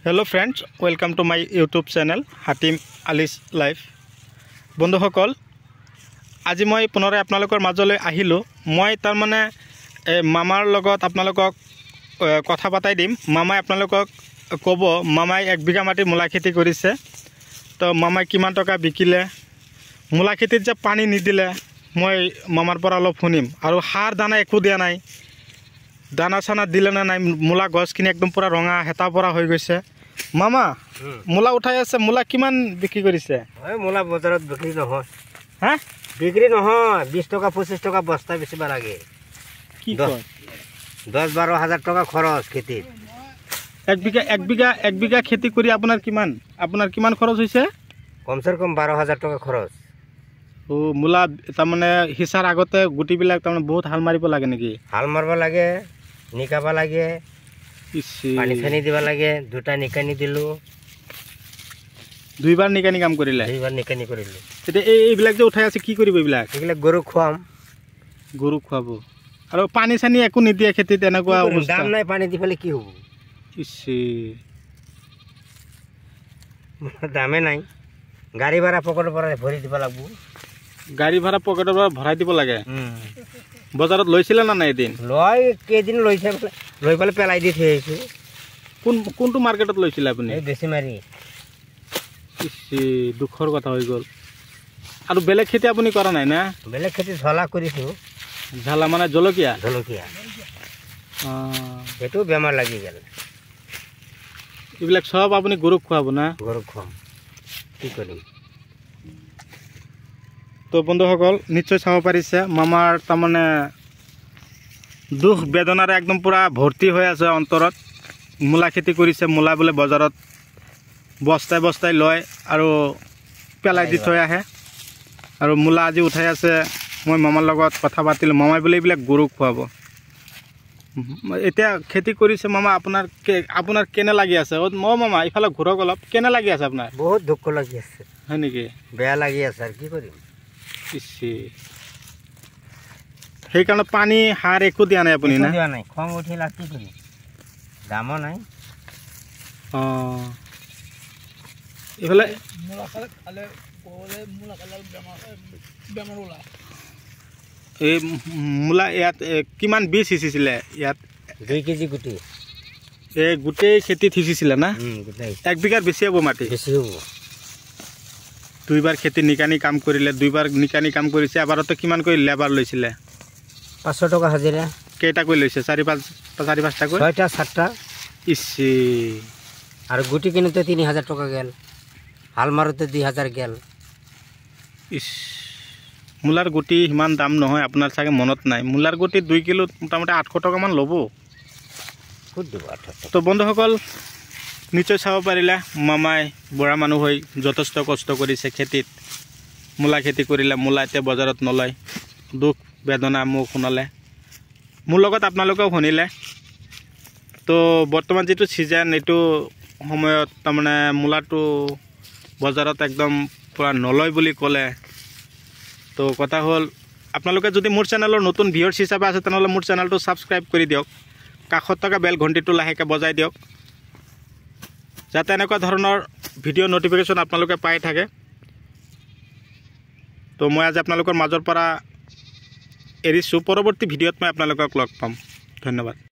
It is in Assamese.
Hello friends, welcome to my YouTube channel Hatim Ali's Life. বন্ধুসকল আজি মই পুনৰাই আপোনালোকৰ মাজলৈ আহিলো। মই তাৰ মানে মামাৰ লগত আপোনালোকক কথা পাতাই দিম। মামাই আপোনালোকক ক'ব মামাই 1 বিঘা মাটি মূলা খেতি কৰিছে। তো মামাই কিমান টকা বিকিলে, মূলা খেতিত যে পানী নিদিলে মই মামাৰ পৰা অলপ শুনিম। আৰু সাৰ দানা একো দিয়া নাই, দানা চানা দিলে না নাই, মূলা গছখিনি একদম পুৰা ৰঙা হেতা পৰা হৈ গৈছে। মামা মূলা উঠাই আছে, মূলা কিমান বিক্ৰী কৰিছে? মূলা বজাৰত বিক্ৰী নহয়। হা বিক্ৰী নহয়, 20 টকা 25 টকা বস্তা বেচিব লাগে। কি কয়? 10-12 হাজাৰ টকা খৰচ খেতিত। 1 বিঘা খেতি কৰি আপোনাৰ কিমান খৰচ হৈছে? কমচে কম 12 হাজাৰ টকা খৰচ। ও মূলা তাৰমানে হিচাৰ আগতে গুটিবিলাক তাৰমানে বহুত হাল মাৰিব লাগে নেকি? হাল মাৰিব লাগে, নিকাব লাগে, পানী চানি দিব লাগে। 2টা নিকানি দিলোঁ, 2বাৰ নিকানি কাম কৰিলে। 2বাৰ নিকানি কৰিলোঁ। এতিয়া এইবিলাক যে উঠাই আছে কি কৰিব? এইবিলাক গৰুক খুৱাম। গৰুক খুৱাব আৰু পানী চানি একো নিদিয়ে খেতিত, এনেকুৱা দাম নাই, পানী দি পেলাই কি হ'ব? দামে নাই, গাড়ী ভাড়া পকেটৰ পৰা ভৰি দিব লাগিব। গাড়ী ভাড়া পকেটৰ পৰা ভৰাই দিব লাগে। বজাৰত লৈছিলে না নাই? এদিন কেইদিন লৈছে, লৈ পেলাই পেলাই দি থৈ আহিছোঁ। কোনটো মাৰ্কেটত লৈছিলে আপুনি? বেছি মাৰি। দুখৰ কথা হৈ গ'ল। আৰু বেলেগ খেতি আপুনি কৰা নাই না? বেলেগ খেতি ঝলা কৰিছোঁ। ঝালা মানে জলকীয়া? জলকীয়া। সেইটো বেমাৰ লাগি গ'ল। এইবিলাক সব আপুনি গৰুক খুৱাব না? গৰুক খুৱাম, কি কৰিম। তো বন্ধুসকল নিশ্চয় চাব পাৰিছে, মামাৰ তাৰমানে দুখ বেদনাৰে একদম পুৰা ভৰ্তি হৈ আছে অন্তৰত। মূলা খেতি কৰিছে, মূলা বোলে বজাৰত বস্তাই বস্তাই লয় আৰু পেলাই দি থৈ আহে। আৰু মূলা আজি উঠাই আছে। মই মামাৰ লগত কথা পাতিলোঁ, মামাই বোলে এইবিলাক গৰুক খুৱাব। এতিয়া খেতি কৰিছে মামা, আপোনাৰ কেনে লাগি আছে? মামা ইফালে ঘূৰক অলপ। কেনে লাগি আছে আপোনাৰ? বহুত দুখ লাগি আছে। হয় নেকি? বেয়া লাগি আছে, আৰু কি কৰিম। সেইকাৰণে পানী সাৰ একো দিয়া নাই আপুনি? দিয়া নাই, খং উঠিল আৰু কি কৰিম, দামো নাই। এইফালে এই মূলা ইয়াত কিমান বীজ সিঁচিছিলে? ইয়াত 2 কেজি গুটি। এই গোটেই খেতিত সিঁচিছিলে না? 1 বিঘাত বেছি হ'ব মাটি? বেছি হ'ব। 2বাৰ খেতি নিকানি কাম কৰিলে, 2বাৰ নিকানি কাম কৰিছে। এবাৰতে কিমানকৈ লেবাৰ লৈছিলে? 500 টকা হাজিৰা। কেইটাকৈ লৈছে? 4-5টাকৈ? 6টা-7টা। আৰু গুটি কিনোতে 3000 টকা গেল, হাল মাৰোতে 2000 গেল। মূলাৰ গুটি সিমান দাম নহয়, আপোনাৰ চাগে মনত নাই। মূলাৰ গুটি 2 কিলো মোটামুটি 800 টকামান ল'ব। তো বন্ধুসকল নিশ্চয় চাব পাৰিলে, মামাই বুঢ়া মানুহ হৈ যথেষ্ট কষ্ট কৰিছে খেতিত। মূলা খেতি কৰিলে, মূলা এতিয়া বজাৰত নলয়। দুখ বেদনা মোক শুনালে, মোৰ লগত আপোনালোকেও শুনিলে। তো বৰ্তমান যিটো ছিজন, এইটো সময়ত তাৰমানে মূলাটো বজাৰত একদম পূৰা নলয় বুলি ক'লে। তো কথা হ'ল, আপোনালোকে যদি মোৰ চেনেলৰ নতুন ভিউৱাৰ্ছ হিচাপে আছে তেনেহ'লে মোৰ চেনেলটো ছাবস্ক্ৰাইব কৰি দিয়ক। কাষত থকা বেল ঘণ্টিটো লাহেকৈ বজাই দিয়ক, যাতে এনেকুৱা ধৰণৰ ভিডিঅ' নটিফিকেশ্যন আপোনালোকে পাই থাকে। তো মই আজি আপোনালোকৰ মাজৰ পৰা এৰিছোঁ। পৰৱৰ্তী ভিডিঅ'ত মই আপোনালোকক লগ পাম। ধন্যবাদ।